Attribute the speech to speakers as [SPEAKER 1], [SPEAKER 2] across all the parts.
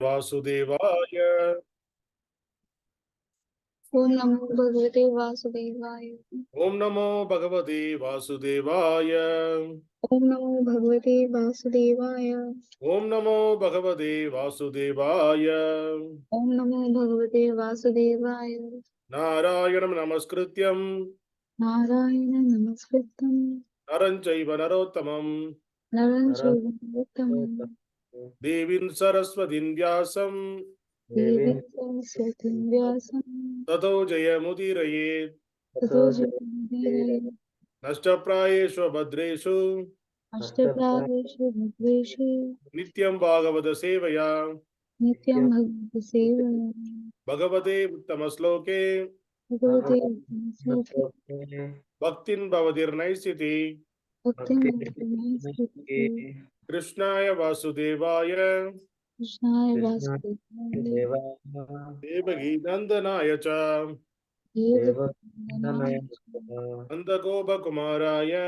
[SPEAKER 1] Vasudevaya.
[SPEAKER 2] Om Namo Bhagavate Vasudevaya.
[SPEAKER 1] Om Namo Bhagavate Vasudevaya.
[SPEAKER 2] Om Namo Bhagavate Vasudevaya.
[SPEAKER 1] Om Namo Bhagavate Vasudevaya.
[SPEAKER 2] Om Namo Bhagavate Vasudevaya.
[SPEAKER 1] Narayanam Namaskrityam
[SPEAKER 2] Narayana Namaskritam.
[SPEAKER 1] Naram Chaiva Narottamam
[SPEAKER 2] Naram Chaiva Narottamam.
[SPEAKER 1] Devim Saraswatim Vyasam
[SPEAKER 2] Devim Saraswatim Vyasam.
[SPEAKER 1] Tato Jayamudiraye
[SPEAKER 2] Tato Jayamudiraye.
[SPEAKER 1] Nashtaprayeshu Bhadreshu
[SPEAKER 2] Ashtaprayeshu Bhadreshu.
[SPEAKER 1] Nityam Bhagavata Sevaya
[SPEAKER 2] Nityam Bhagavata Sevaya.
[SPEAKER 1] Bhagavate Uttamasloke
[SPEAKER 2] Bhagavate
[SPEAKER 1] Bhaktin Bhavadir Naisiti
[SPEAKER 2] Bhaktin Bhagavate
[SPEAKER 1] Krishnaya Vasudevaya
[SPEAKER 2] Krishnaya Vasudevaya.
[SPEAKER 1] Devaki Nandanaya Cha
[SPEAKER 2] Devakinandana.
[SPEAKER 1] Nandagopa Kumaraya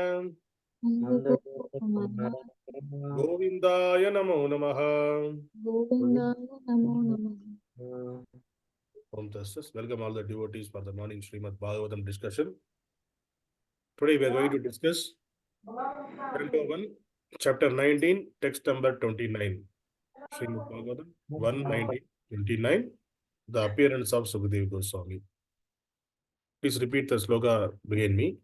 [SPEAKER 1] Govindaya Namo Namaha.
[SPEAKER 2] Govindaya Namo Namaha.
[SPEAKER 1] Om Tasas. Welcome all the devotees for the morning Srimad Bhagavatam discussion. Today we are going to discuss Canto 1, Chapter 19, text number 29. Srimad Bhagavatam 1:19-29. The appearance of Śukadeva Gosvāmī. Please repeat the sloka behind me.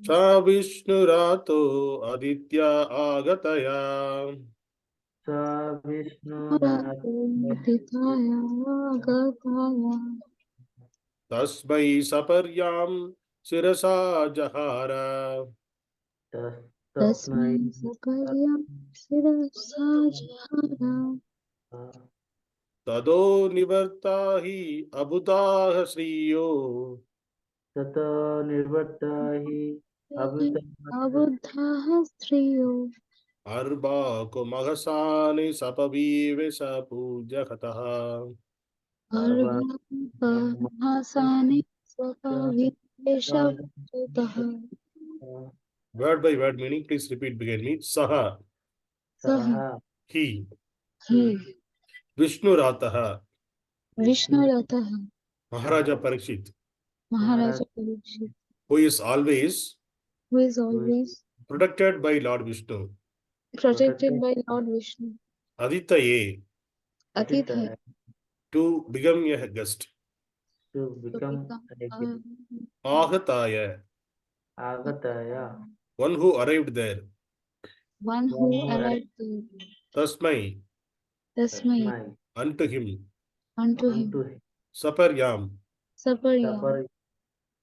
[SPEAKER 1] Sa viṣṇu-rāto aditya āgatāya.
[SPEAKER 3] Sa viṣṇu-rāto
[SPEAKER 2] tithaya āgatāya.
[SPEAKER 1] Tasmai saparyāṁ śirasājahāra.
[SPEAKER 2] Tasmai saparyāṁ śirasājahāra.
[SPEAKER 1] Tato nivṛttā abudhāḥ striyo.
[SPEAKER 3] tato nivṛttā
[SPEAKER 2] abudhāḥ striyo.
[SPEAKER 1] rbhakā mahā-āsane sopaviveśa pūjitaḥ.
[SPEAKER 2] rbhakā mahā-āsane sopaviveśa tato.
[SPEAKER 1] Word by word meaning, please repeat behind me. Saha,
[SPEAKER 3] saha
[SPEAKER 1] he.
[SPEAKER 3] viṣṇu-rātaḥ
[SPEAKER 2] viṣṇu-rātaḥ.
[SPEAKER 1] Mahārāja Parīkṣit,
[SPEAKER 2] Mahārāja Parīkṣit,
[SPEAKER 1] who is always protected by Lord Viṣṇu.
[SPEAKER 2] protected by Lord Viṣṇu.
[SPEAKER 1] Atithaye,
[SPEAKER 2] Atithaye,
[SPEAKER 1] to become a guest.
[SPEAKER 3] to become
[SPEAKER 1] Āgatāya,
[SPEAKER 3] āgatāya,
[SPEAKER 1] one who arrived there.
[SPEAKER 2] one who arrived there.
[SPEAKER 1] Tasmai,
[SPEAKER 2] Tasmai,
[SPEAKER 1] unto him.
[SPEAKER 2] unto him.
[SPEAKER 1] Saparyāṁ,
[SPEAKER 2] Saparyāṁ,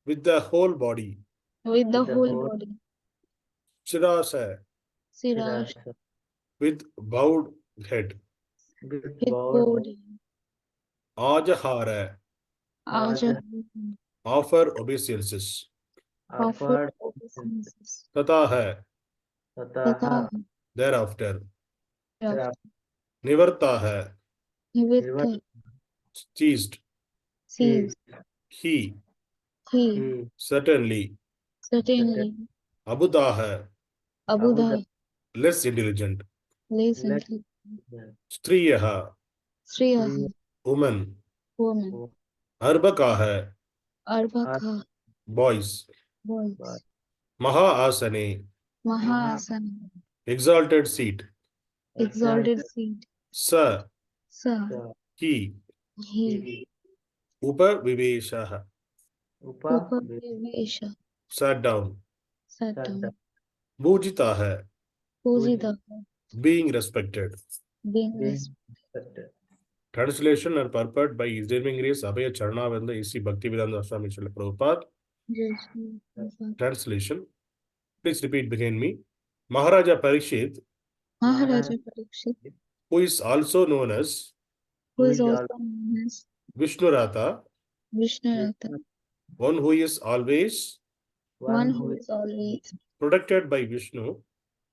[SPEAKER 1] with the whole body.
[SPEAKER 2] with the whole body.
[SPEAKER 1] Śirasā,
[SPEAKER 2] Śirasā,
[SPEAKER 1] with bowed head.
[SPEAKER 2] with bowed head.
[SPEAKER 1] Ājahāra,
[SPEAKER 2] ājahāra,
[SPEAKER 1] offer obeisances.
[SPEAKER 2] offer obeisances.
[SPEAKER 1] Tataḥ,
[SPEAKER 2] Tataḥ,
[SPEAKER 1] thereafter.
[SPEAKER 2] thereafter.
[SPEAKER 1] nivṛttā,
[SPEAKER 2] Nivṛttā,
[SPEAKER 1] ceased.
[SPEAKER 2] ceased.
[SPEAKER 1] He,
[SPEAKER 2] He,
[SPEAKER 1] certainly.
[SPEAKER 2] certainly.
[SPEAKER 1] Abudhāḥ,
[SPEAKER 2] abudhāḥ,
[SPEAKER 1] less intelligent.
[SPEAKER 2] less intelligent.
[SPEAKER 1] Striyo,
[SPEAKER 2] Striyo,
[SPEAKER 1] woman.
[SPEAKER 2] woman.
[SPEAKER 1] rbhakā,
[SPEAKER 2] rbhakā,
[SPEAKER 1] boys.
[SPEAKER 2] boys.
[SPEAKER 1] mahā-āsane,
[SPEAKER 2] mahā-āsane,
[SPEAKER 1] exalted seat.
[SPEAKER 2] exalted seat.
[SPEAKER 1] Sa,
[SPEAKER 2] Sa,
[SPEAKER 1] he,
[SPEAKER 3] upaviveśa,
[SPEAKER 2] sopaviveśa,
[SPEAKER 1] sat down.
[SPEAKER 2] sat down.
[SPEAKER 1] pūjitaḥ,
[SPEAKER 2] Pūjitaḥ,
[SPEAKER 1] being respected.
[SPEAKER 2] being respected.
[SPEAKER 1] Translation and purport by His Divine Grace Abhaya Charanavanda A.C. Bhaktivedanta Swami Śrīla Prabhupada. Translation. Please repeat behind me. Mahārāja Parīkṣit,
[SPEAKER 2] Mahārāja Parīkṣit,
[SPEAKER 1] who is also known as
[SPEAKER 2] who is also known as
[SPEAKER 1] viṣṇu-rāto,
[SPEAKER 2] viṣṇu-rāto,
[SPEAKER 1] one who is always
[SPEAKER 2] one who is always
[SPEAKER 1] protected by Viṣṇu,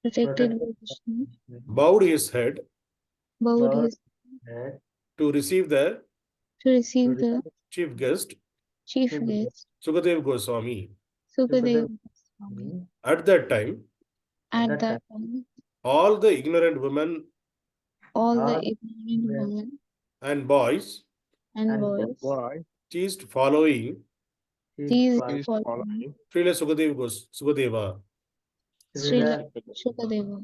[SPEAKER 2] protected by Viṣṇu,
[SPEAKER 1] bowed his head
[SPEAKER 2] bowed his
[SPEAKER 3] head
[SPEAKER 1] to receive the
[SPEAKER 2] to receive the
[SPEAKER 1] chief guest,
[SPEAKER 2] chief guest,
[SPEAKER 1] Śukadeva Gosvāmī.
[SPEAKER 2] Śukadeva Gosvāmī.
[SPEAKER 1] At that time,
[SPEAKER 2] At that time,
[SPEAKER 1] all the ignorant women
[SPEAKER 2] all the
[SPEAKER 3] all
[SPEAKER 2] ignorant
[SPEAKER 3] men
[SPEAKER 2] women
[SPEAKER 1] and boys
[SPEAKER 2] and
[SPEAKER 3] and
[SPEAKER 2] boys
[SPEAKER 4] Why
[SPEAKER 1] ceased following
[SPEAKER 2] ceased
[SPEAKER 3] ceased
[SPEAKER 4] is
[SPEAKER 2] following
[SPEAKER 1] Śrīla Śukadeva,
[SPEAKER 2] Śrīla
[SPEAKER 3] Śrīla
[SPEAKER 2] Śukadeva,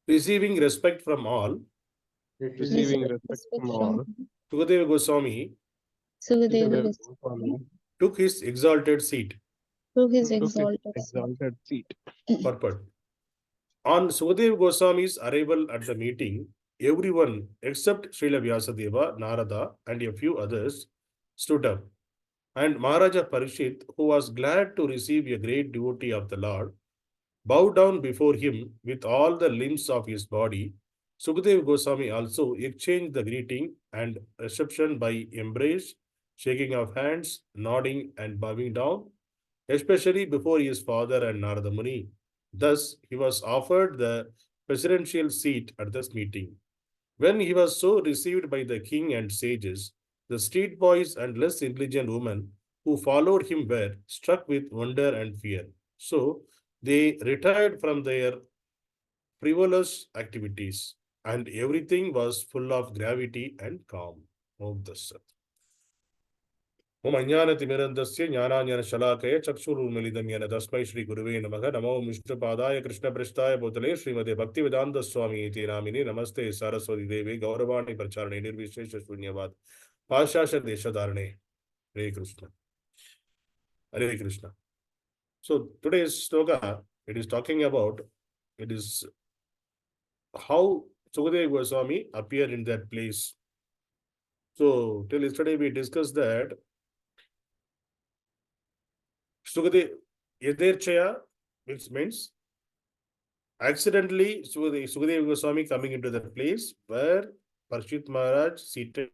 [SPEAKER 1] receiving respect from all.
[SPEAKER 3] receiving
[SPEAKER 4] receiving respect from all.
[SPEAKER 1] Śukadeva Gosvāmī
[SPEAKER 2] Śukadeva
[SPEAKER 4] Śukadeva
[SPEAKER 2] Gosvāmī
[SPEAKER 4] Gosvāmī
[SPEAKER 1] took his exalted seat.
[SPEAKER 2] took his
[SPEAKER 4] took his
[SPEAKER 2] exalted
[SPEAKER 4] exalted seat.
[SPEAKER 1] Purport. On Śukadeva Gosvāmī's arrival at the meeting, everyone except Śrīla Vyasadeva, Narada, and a few others stood up. And Mahārāja Parīkṣit, who was glad to receive a great devotee of the Lord, bowed down before him with all the limbs of his body. Śukadeva Gosvāmī also exchanged the greeting and reception by embrace, shaking of hands, nodding, and bowing down, especially before his father and Narada Muni. Thus, he was offered the presidential seat at this meeting. When he was so received by the king and sages, the street boys and less intelligent women who followed him were struck with wonder and fear. So, they retired from their frivolous activities, and everything was full of gravity and calm. Om Dasa. Om Ajnānatimirandasya Jnānāñjana-śalākaya Chakshurunmilidam yena tasmai Shri Gurave Namaha Namo Viṣṇu-padāya Krishna-prishthāya Bhutale Śrīmate Bhaktivedanta Swami iti Namine Namaste Saraswati Deve Gauravani Pracharane Nirvishesha Shunyavad Pāśāśya Deshadarane. Hare Krishna. Hare Krishna. So today's sloka, it is talking about, it is how Śukadeva Gosvāmī appeared in that place. So till yesterday we discussed that Śukadeva Yadherchaya, which means accidentally Śukadeva Gosvāmī coming into the place where Parīkṣit Maharaj seated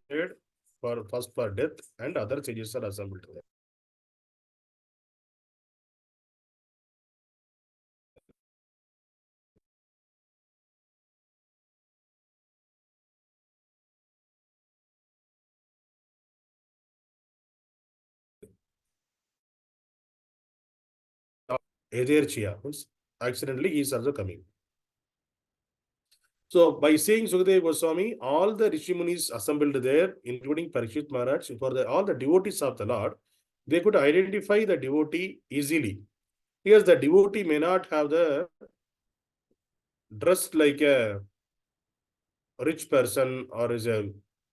[SPEAKER 1] for first for death and other sages are assembled there. Yadherchaya means accidentally he is also coming. So by seeing Śukadeva Gosvāmī, all the Rishi Munis assembled there, including Parīkṣit Maharaj, for all the devotees of the Lord, they could identify the devotee easily. Because the devotee may not have the dressed like a rich person or is a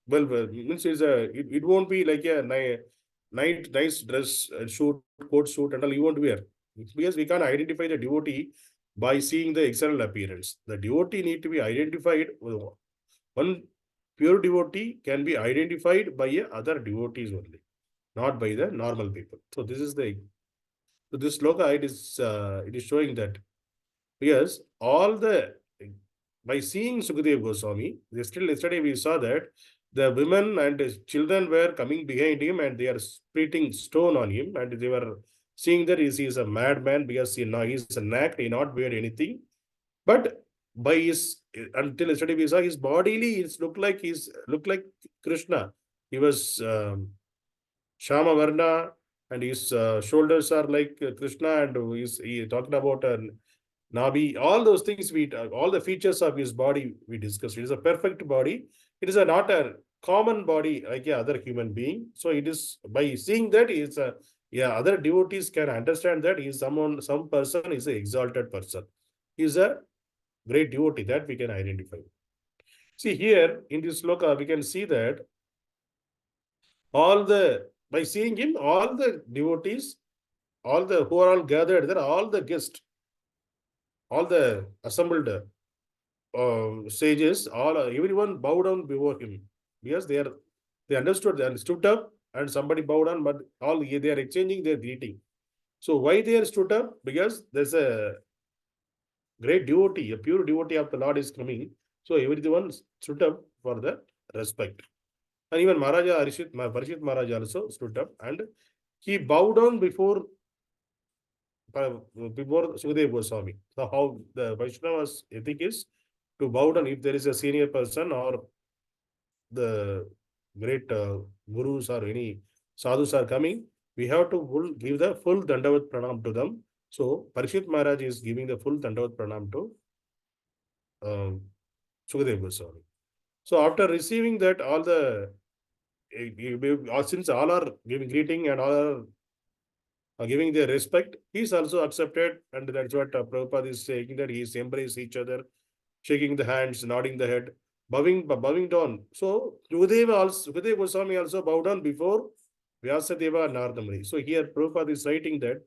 [SPEAKER 1] means it won't be like a nice dress, coat suit and all you won't wear. Because we can't identify the devotee by seeing the external appearance. The devotee need to be identified. One pure devotee can be identified by other devotees only, not by the normal people. So this is the, so this sloka, it is showing that, because all the, by seeing Śukadeva Gosvāmī, yesterday we saw that the women and his children were coming behind him and they are spitting stone on him and they were seeing that he is a madman because he is a knack, he not wear anything. But by his, until yesterday we saw his bodily, it looked like Krishna. He was Shama Varna and his shoulders are like Krishna and he talked about Nabi, all those things all the features of his body we discussed. It is a perfect body. It is not a common body like a other human being. So it is by seeing that is a, other devotees can understand that he is some person is an exalted person. He is a great devotee that we can identify. See here in this sloka, we can see that by seeing him, all the devotees, all the who are all gathered there, all the guests, all the assembled sages, everyone bowed down before him because they understood, they stood up and somebody bowed down, but they are exchanging their greeting. So why they are stood up? Because there's a great devotee, a pure devotee of the Lord is coming. So everyone stood up for the respect. And even Parīkṣit Maharaj also stood up and he bowed down before Śukadeva Gosvāmī. So how the Vaishnava's ethic is to bow down if there is a senior person or the great gurus or any sadhus are coming, we have to give the full dandavat pranam to them. So Parīkṣit Maharaj is giving the full dandavat pranam to Śukadeva Gosvāmī. So after receiving that, all the since all are giving greeting and all are giving their respect, he is also accepted, and that's what Prabhupada is saying, that he is embrace each other, shaking the hands, nodding the head, bowing down. So Śukadeva Gosvāmī also bowed down before Vyasadeva and Narada Muni. So here Prabhupada is writing that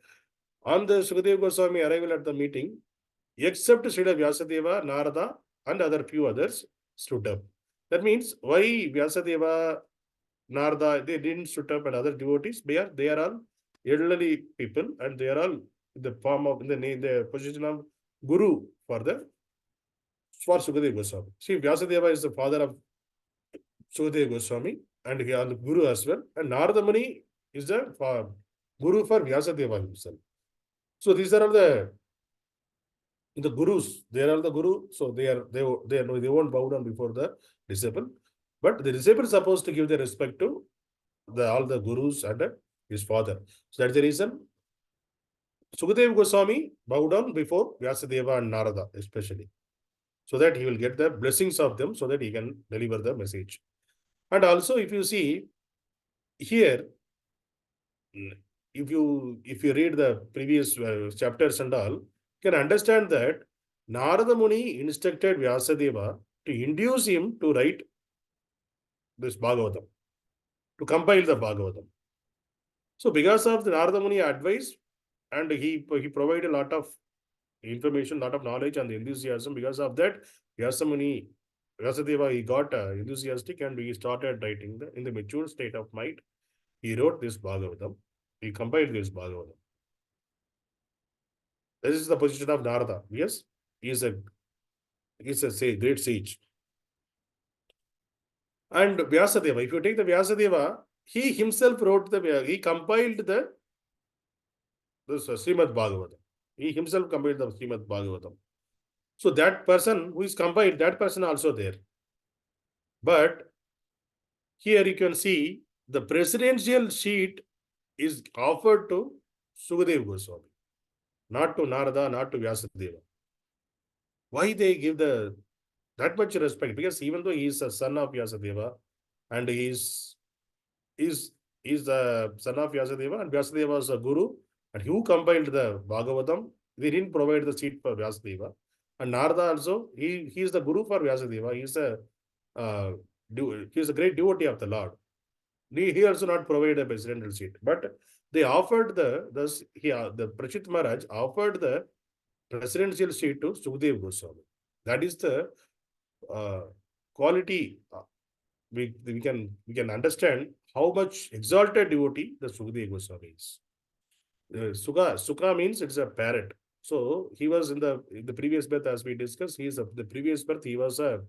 [SPEAKER 1] on the Śukadeva Gosvāmī arrival at the meeting, except Śrīla Vyasadeva, Narada, and other few others stood up. That means why Vyasadeva, Narada, they didn't stood up, and other devotees, they are all elderly people, and they are all in the form of, in the position of Guru for Śukadeva Gosvāmī. See, Vyasadeva is the father of Śukadeva Gosvāmī, and he is the Guru as well. And Narada Muni is the Guru for Vyasadeva himself. So these are all the Gurus. They are all the Guru. So they won't bow down before the disciple. But the disciple is supposed to give the respect to all the Gurus and his father. So that's the reason Śukadeva Gosvāmī bowed down before Vyasadeva and Narada, especially, so that he will get the blessings of them, so that he can deliver the message. And also, if you see here, if you read the previous chapters and all, you can understand that Narada Muni instructed Vyasadeva to induce him to write this Bhagavatam, to compile the Bhagavatam. So because of the Narada Muni advice, and he provided a lot of information, lot of knowledge and enthusiasm, because of that, Vyasadeva, he got enthusiastic, and he started writing in the mature state of mind. He wrote this Bhagavatam. He compiled this Bhagavatam. This is the position of Narada. Yes, he is a great sage. And Vyasadeva, if you take the Vyasadeva, he himself he compiled this Srimad Bhagavatam. He himself compiled the Srimad Bhagavatam. So that person who is compiled, that person also there. But here you can see the presidential seat is offered to Śukadeva Gosvāmī, not to Narada, not to Vyasadeva. Why they give that much respect? Because even though he is a son of Vyasadeva, and he is the son of Vyasadeva, and Vyasadeva was a guru, and who compiled the Bhagavatam, they didn't provide the seat for Vyasadeva. And Narada also, he is the guru for Vyasadeva. He is a great devotee of the Lord. He also not provided a presidential seat, but they offered the Parīkṣit Maharaj offered the presidential seat to Śukadeva Gosvāmī. That is the quality. We can understand how much exalted devotee the Śukadeva Gosvāmī is. Sukha means it's a parrot. So he was in the previous birth, as we discussed. The previous birth he was a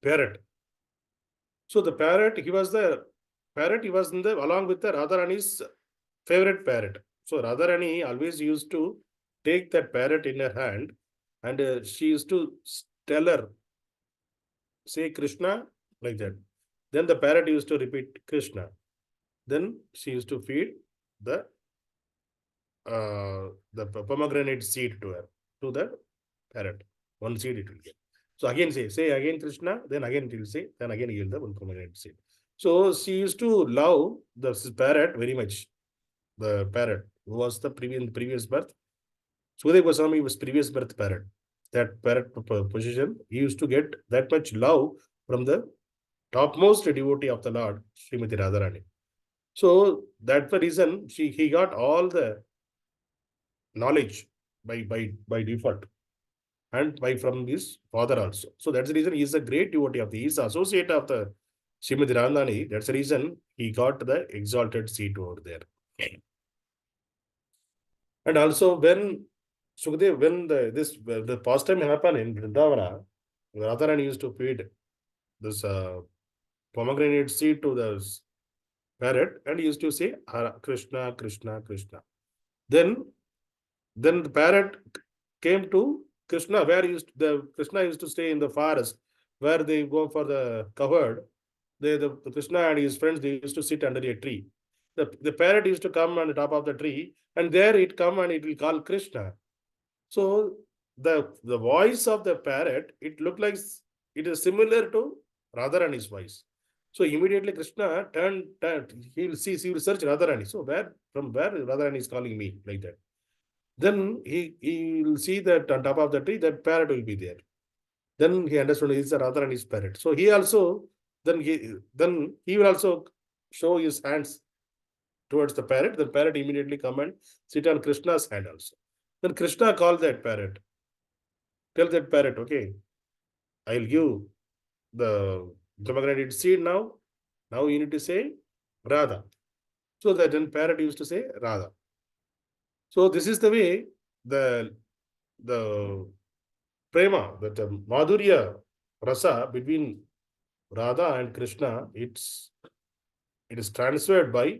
[SPEAKER 1] parrot. So the parrot, he was along with the Radharani's favorite parrot. So Radharani always used to take that parrot in her hand, and she used to tell her, say Krishna, like that. Then the parrot used to repeat Krishna. Then she used to feed the pomegranate seed to the parrot. One seed it will get. So again say again Krishna, then again it will say, then again yield the one pomegranate seed. So she used to love the parrot very much. The parrot who was the previous birth. Śukadeva Gosvāmī was previous birth parrot. That parrot position, he used to get that much love from the topmost devotee of the Lord, Srimati Radharani. So that's the reason he got all the knowledge by default, and from his father also. So that's the reason he is a great devotee he is the associate of the Srimati Radharani. That's the reason he got the exalted seat over there. And also when the pastime happened in Vrindavana, Radharani used to feed this pomegranate seed to the parrot, and he used to say Krishna, Krishna, Krishna. Then the parrot came to Krishna, where Krishna used to stay in the forest, where they go for the covered. The Krishna and his friends, they used to sit under a tree. The parrot used to come on the top of the tree, and there it come and it will call Krishna. So the voice of the parrot, it looked like it is similar to Radharani's voice. So immediately Krishna turned, he will search Radharani. So from where Radharani is calling me, like that. Then he will see that on top of the tree, that parrot will be there. Then he understood it's a Radharani's parrot. So he also, then he will also show his hands towards the parrot. The parrot immediately come and sit on Krishna's hand also. Then Krishna called that parrot. Tell that parrot, okay, I'll give the pomegranate seed now. Now you need to say Radha. So that then parrot used to say Radha. So this is the way the prema, that the madhurya rasa between Radha and Krishna, it is transferred by,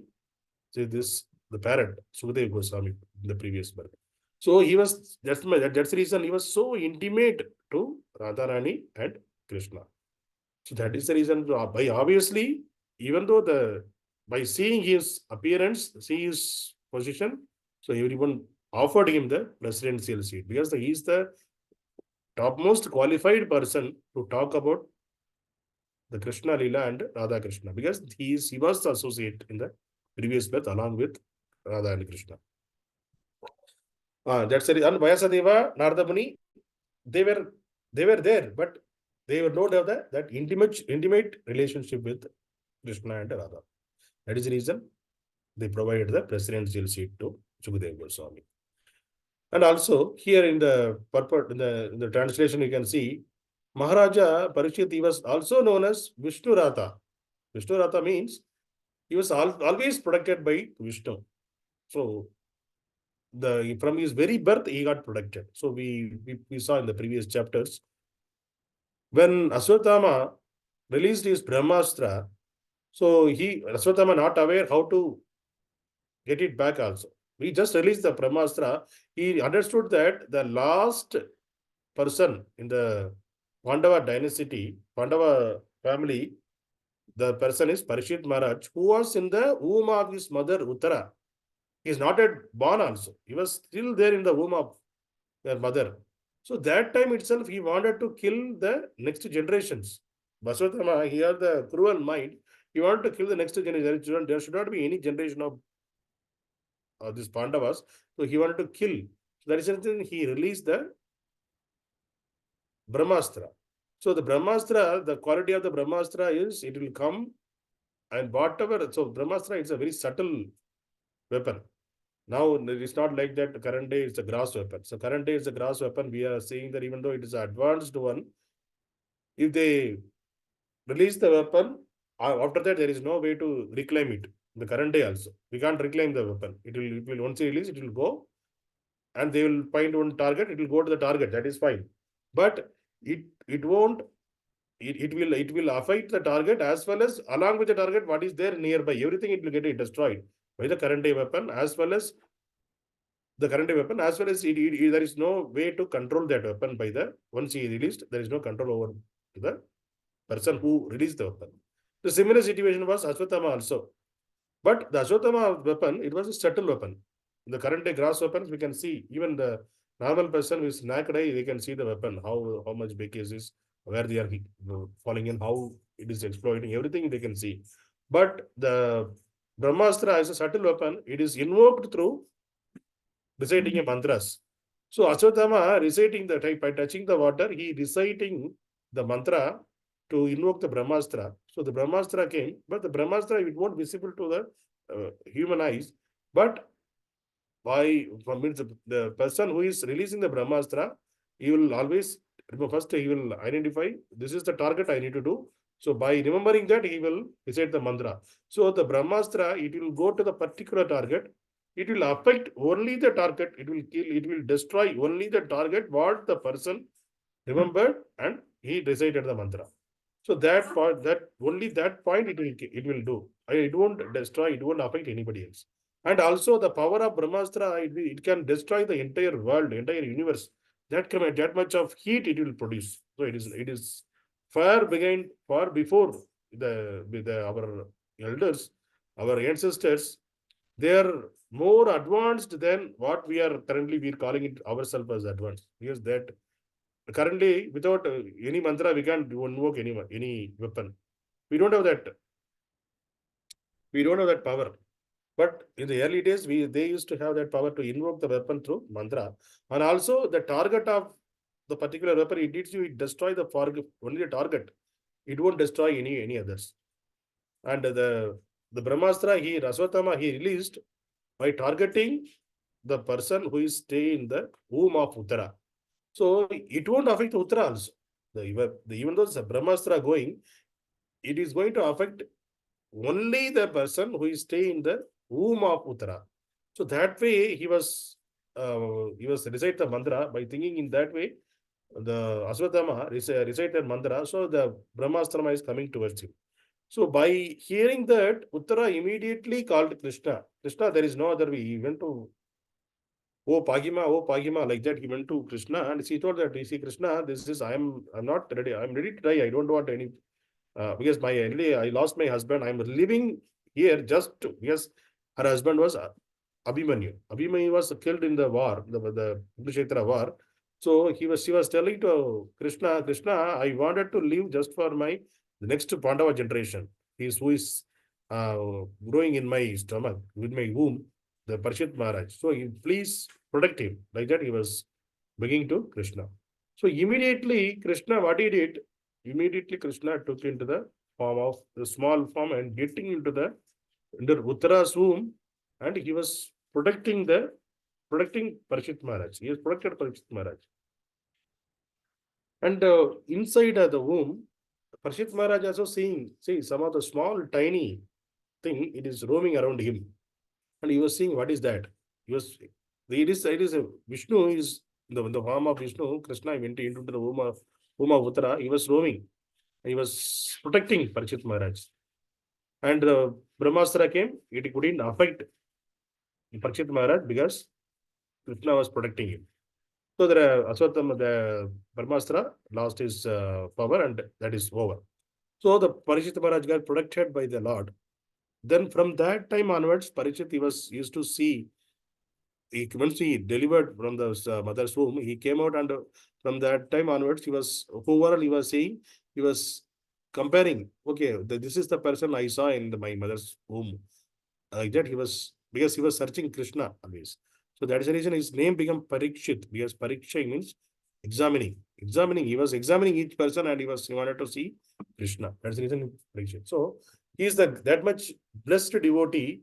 [SPEAKER 1] say, the parrot Śukadeva Gosvāmī in the previous birth. So he was, that's the reason he was so intimate to Radharani and Krishna. So that is the reason, by obviously, even though by seeing his appearance, see his position, so everyone offered him the presidential seat, because he is the topmost qualified person to talk about the Krishna Lila and Radha Krishna, because he was the associate in the previous birth along with Radha and Krishna. That's it. And Vyasadeva, Narada Muni, they were there, but they would not have that intimate relationship with Krishna and Radha. That is the reason they provided the presidential seat to Śukadeva Gosvāmī. And also here in the purport, in the translation, you can see Mahārāja Parīkṣit, he was also known as viṣṇu-rāto. Viṣṇu-rāto means he was always protected by Viṣṇu. So from his very birth, he got protected. So we saw in the previous chapters, when Aswathama released his Brahmastra, so Aswathama not aware how to get it back also. We just released the Brahmastra. He understood that the last person in the Pandava dynasty, Pandava family, the person is Parīkṣit Maharaj, who was in the womb of his mother Uttara. He is not yet born also. He was still there in the womb of their mother. So that time itself, he wanted to kill the next generations. Aswathama, he had the cruel mind. He wanted to kill the next generation. There should not be any generation of these Pandavas. So he wanted to kill. So that is something he released the Brahmastra. So the Brahmastra, the quality of the Brahmastra is it will come and whatever. So Brahmastra is a very subtle weapon. Now it's not like that. Current day it's a grass weapon. So current day is a grass weapon. We are saying that even though it is an advanced one, if they release the weapon, after that there is no way to reclaim it. The current day also, we can't reclaim the weapon. It will once release, it will go, and they will find one target. It will go to the target. That is fine, but it won't. It will affect the target as well as along with the target what is there nearby. Everything it will get destroyed by the current day weapon as well as there is no way to control that weapon by the once he released. There is no control over the person who released the weapon. The similar situation was Aswathama also. But the Aswathama weapon, it was a subtle weapon. In the current day grass weapons, we can see even the normal person with naked eye, they can see the weapon, how much big is this, where they are falling in, how it is exploiting, everything they can see. But the Brahmastra is a subtle weapon. It is invoked through reciting a mantras. So Aswathama reciting by touching the water, he reciting the mantra to invoke the Brahmastra. So the Brahmastra came, but the Brahmastra, it won't visible to the human eyes. But the person who is releasing the Brahmastra, he will always, first he will identify, this is the target I need to do. So by remembering that, he will recite the mantra. So the Brahmastra, it will go to the particular target. It will affect only the target. It will kill, it will destroy only the target what the person remembered and he recited the mantra. So that part, only that point it will do. It won't destroy, it won't affect anybody else. And also the power of Brahmastra, it can destroy the entire world, entire universe. That much of heat it will produce. So it is far before our elders, our ancestors. They are more advanced than what we are currently calling it ourselves as advanced. Because that currently, without any mantra, we can't invoke any weapon. We don't have that. We don't have that power. But in the early days, they used to have that power to invoke the weapon through mantra. And also the target of the particular weapon, it destroy only the target. It won't destroy any others. And the Brahmastra, Rasvatama, he released by targeting the person who is staying in the womb of Uttara. So it won't affect Uttara also. Even though the Brahmastra going, it is going to affect only the person who is staying in the womb of Uttara. So that way he was recite the mantra by thinking in that way. The Asvatthama recited mantra, so the Brahmastra is coming towards him. So by hearing that, Uttara immediately called Krishna. Krishna, there is no other way. He went to oh Pagima, like that. He went to Krishna and he told that, you see, Krishna, I'm not ready. I'm ready to die. I don't want any because I lost my husband. I'm living here because her husband was Abhimanyu. Abhimanyu was killed in the war, the Kurukshetra war. So she was telling to Krishna, I wanted to live just for the next Pandava generation. Who is growing in my stomach, with my womb, the Parīkṣit Maharaj. So please protect him. Like that he was begging to Krishna. So immediately Krishna, what he did, Krishna took into the form of the small form and getting into Uttara's womb, and he was protecting Parīkṣit Maharaj. He has protected Parīkṣit Maharaj. And inside the womb, Parīkṣit Maharaj also see some of the small tiny thing, it is roaming around him. And he was seeing, what is that? It is a Viṣṇu is in the form of Viṣṇu. Krishna went into the womb of Uttara. He was roaming. He was protecting Parīkṣit Maharaj. And the Brahmastra came, it couldn't affect Parīkṣit Maharaj because Krishna was protecting him. So the Brahmastra lost his power, and that is over. So the Parīkṣit Maharaj got protected by the Lord. Then from that time onwards, Parīkṣit used to see. Once he delivered from the mother's womb, he came out, and from that time onwards, he was seeing, he was comparing. Okay, this is the person I saw in my mother's womb. Like that, because he was searching Krishna always. So that is the reason his name became Parīkṣit, because Pariksha means examining. He was examining each person, and he wanted to see Krishna. That's the reason Parīkṣit. So he is that much blessed devotee,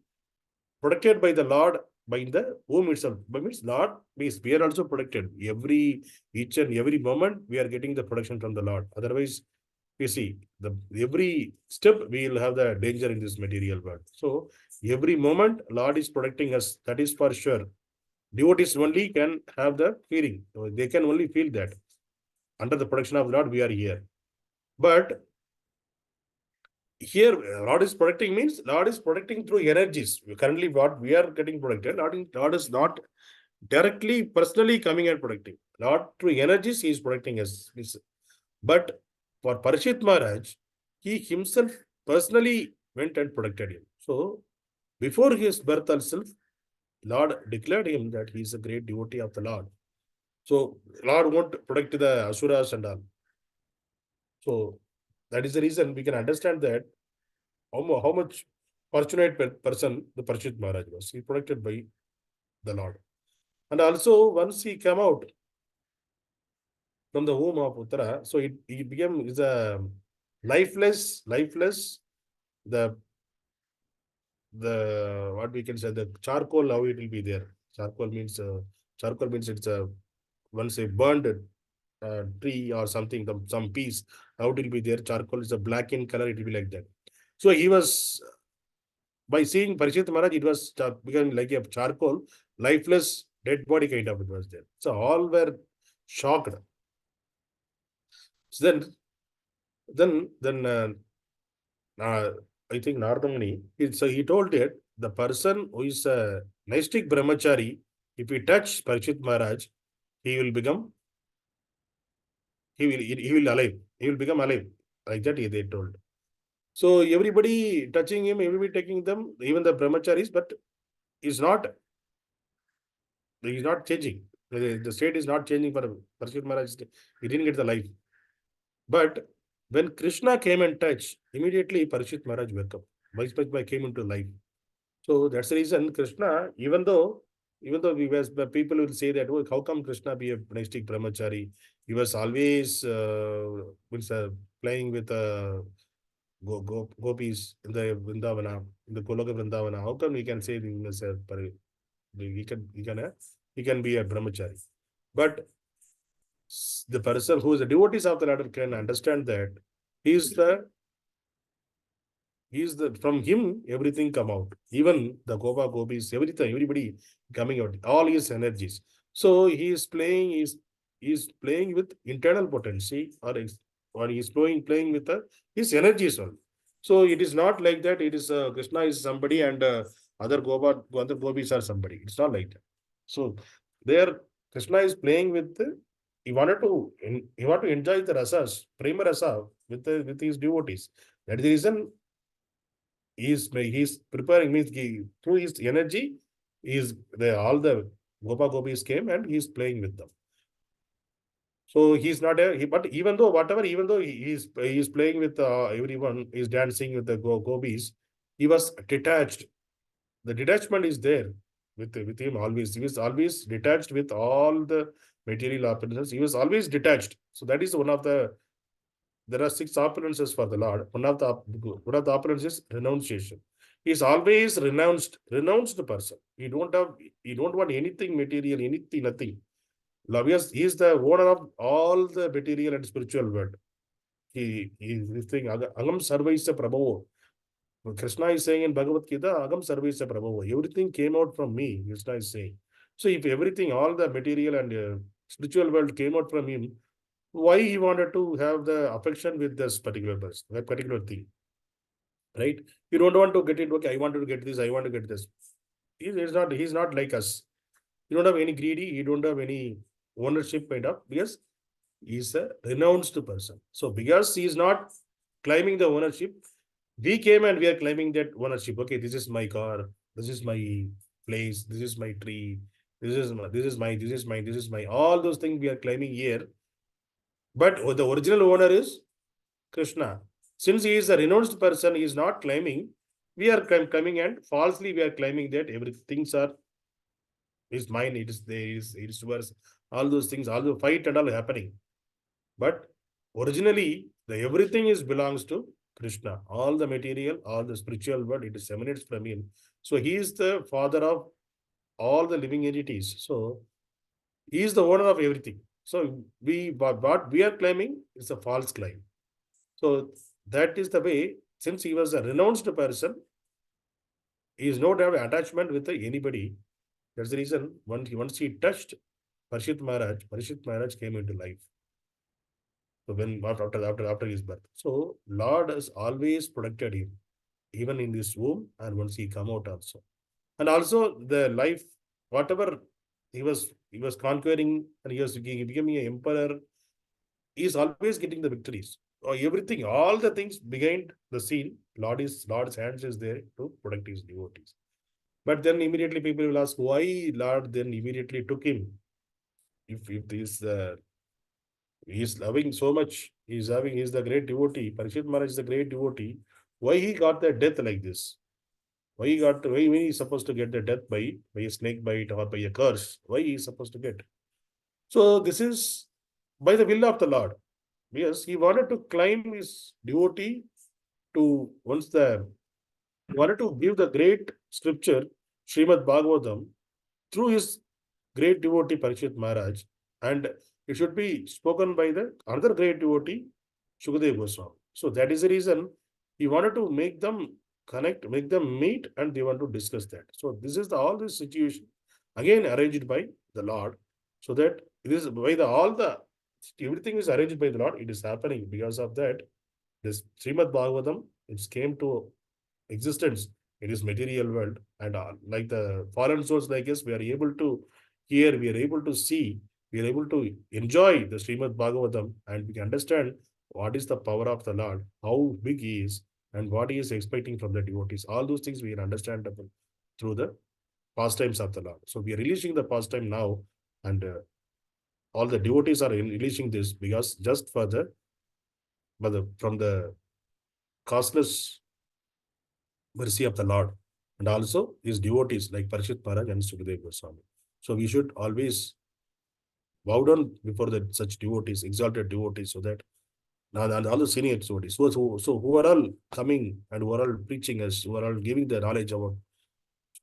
[SPEAKER 1] protected by the Lord by the womb itself. But means Lord, we are also protected. Each and every moment we are getting the protection from the Lord. Otherwise, we see every step we will have the danger in this material world. So every moment Lord is protecting us. That is for sure. Devotees only can have the feeling. They can only feel that under the protection of Lord we are here. But here, Lord is protecting means Lord is protecting through energies. Currently, what we are getting protected, Lord is not directly, personally coming and protecting. Lord, through energies, he is protecting us. But for Parīkṣit Maharaj, he himself personally went and protected him. So, before his birth itself, Lord declared him that he is a great devotee of the Lord. So, Lord won't protect the Asuras and all. So, that is the reason we can understand that how much fortunate person the Parīkṣit Maharaj was. He protected by the Lord. And also, once he came out from the womb of Uttara, so he became a lifeless, the what we can say, the charcoal, how it will be there. Charcoal means it's once a burned tree or something, some piece, how it will be there. Charcoal is a black in color, it will be like that. So he was, by seeing Parīkṣit Maharaj, it was become like a charcoal, lifeless, dead body kind of it was there. So all were shocked. So then I think Nardamani, so he told it, the person who is a Naistic Brahmachari, if he touch Parīkṣit Maharaj, he will become alive. He will become alive. Like that they told. So everybody touching him, everybody taking them, even the brahmacharis, but he's not changing. The state is not changing for Parikṣit Maharaj. He didn't get the life. But when Krishna came and touched, immediately Parikṣit Maharaj woke up. Vaisnava came into life. So that's the reason Krishna, even though people will say that, oh, how come Krishna be a monastic brahmachari? He was always playing with gopis in the Vrindavana, in the Goloka Vrindavana. How come we can say he was he can be a brahmachari? But the person who is a devotee of the Lord can understand that from him everything come out. Even the gopis, everybody coming out, all his energies. So he is playing with internal potency, or he is playing with his energies only. So it is not like that. It is Krishna is somebody and other gopis are somebody. It's not like that. So there Krishna is playing with he wanted to enjoy the rasas, prema rasa with his devotees. That is the reason he's preparing, means through his energy all the gopis came and he's playing with them. So he's not but even though he's playing with everyone, he's dancing with the gopis, he was detached. The detachment is there with him always. He was always detached with all the material appearances. He was always detached. So that is one of the. There are 6 appearances for the Lord. One of the appearances is renunciation. He is always renounced person. He don't want anything material, anything, nothing. He is the owner of all the material and spiritual world. He is saying, Agam sarvaisya prabhavo. Krishna is saying in Bhagavad Gita, Agam sarvaisya prabhavo. Everything came out from me, Krishna is saying. So if everything, all the material and spiritual world came out from him, why he wanted to have the affection with this particular person, that particular thing, right? You don't want to get it. Okay, I want to get this. I want to get this. He's not like us. You don't have any greedy. You don't have any ownership kind of, because he's a renounced person. So because he is not claiming the ownership, we came and we are claiming that ownership. Okay, this is my car. This is my place. This is my tree. This is my. All those things we are claiming here. But the original owner is Krishna. Since he is a renounced person, he is not claiming. We are coming and falsely we are claiming that everything is mine. It is yours. All those things, all the fight and all happening. But originally, everything belongs to Krishna. All the material, all the spiritual world, it emanates from him. So he is the father of all the living entities. So he is the owner of everything. So what we are claiming is a false claim. So that is the way, since he was a renounced person, he is not have attachment with anybody. That's the reason once he touched Parikṣit Maharaj came into life. So when after his birth. So Lord has always protected him, even in this womb and once he come out also. And also the life, whatever he was conquering and he was becoming an emperor, he is always getting the victories. Everything, all the things behind the scene, Lord's hands is there to protect his devotees. But then immediately people will ask, why Lord then immediately took him? If this he is loving so much, he is the great devotee. Parikṣit Maharaj is the great devotee. Why he got the death like this? Why he is supposed to get the death by a snake bite or by a curse? Why he is supposed to get? So this is by the will of the Lord. Yes, he wanted to claim his devotee to wanted to give the great scripture, Srimad Bhagavatam, through his great devotee Parikṣit Maharaj, and it should be spoken by the other great devotee, Śukadeva Gosvāmī. So that is the reason he wanted to make them connect, make them meet, and they want to discuss that. So this is all this situation again arranged by the Lord, so that it is by everything is arranged by the Lord. It is happening because of that. This Srimad Bhagavatam, it came to existence in this material world, and like the fallen souls like us, we are able to hear, we are able to see, we are able to enjoy the Srimad Bhagavatam, and we can understand what is the power of the Lord, how big he is, and what he is expecting from the devotees. All those things we can understand through the pastimes of the Lord. So we are releasing the pastime now And all the devotees are releasing this because just for from the causeless mercy of the Lord, and also his devotees like Parīkṣit Maharaj and Śukadeva Gosvāmī. So we should always bow down before such devotees, exalted devotees, so that and all the senior devotees. So who are all coming and who are all preaching us, who are all giving the knowledge about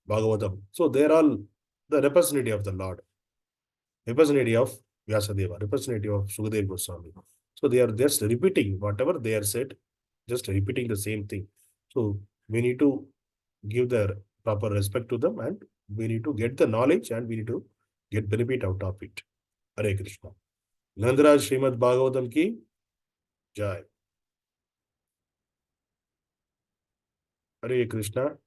[SPEAKER 1] Bhagavatam. So they are all the representative of the Lord, representative of Vyasadeva, representative of Śukadeva Gosvāmī. So they are just repeating whatever they are said, just repeating the same thing. So we need to give the proper respect to them, and we need to get the knowledge, and we need to get benefit out of it. Hare Krishna. Nandraj Srimad Bhagavatam ki Jai. Hare Krishna.